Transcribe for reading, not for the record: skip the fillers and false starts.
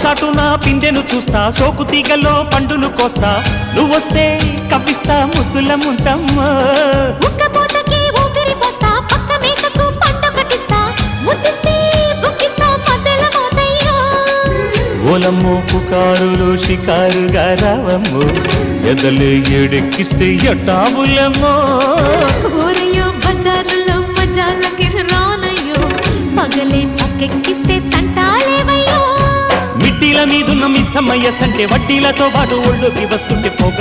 చాటున పిందెను చూస్తా, సోకు తీగల్లో పండును కోస్తా, నువ్వొస్తే కప్పిస్తా ముద్దుల ముంతమ్మో. ఉక్కపోతకి ఊపిరి పోస్తా, పక్క మేకకు పంట కట్టిస్తా, ముద్దిస్తే బుక్కిస్తా మద్దెల మోతయ్యో. ఓలమ్మో పుకారులు షికారుగా రావమ్మో, ఎదలు ఏడెక్కిస్తే ఎట్టాబులమ్మో. ఊరయ్యో బజారులో మజాలకి రానయ్యో, పగలే పక్కెక్కిస్తే తంటాలేవయ్యో. మిట్టిల మీదున్న మిస్సమ్మయ్య సంటే వడ్డీలతో పాటు ఒళ్ళోకి వస్తుంటే పొగ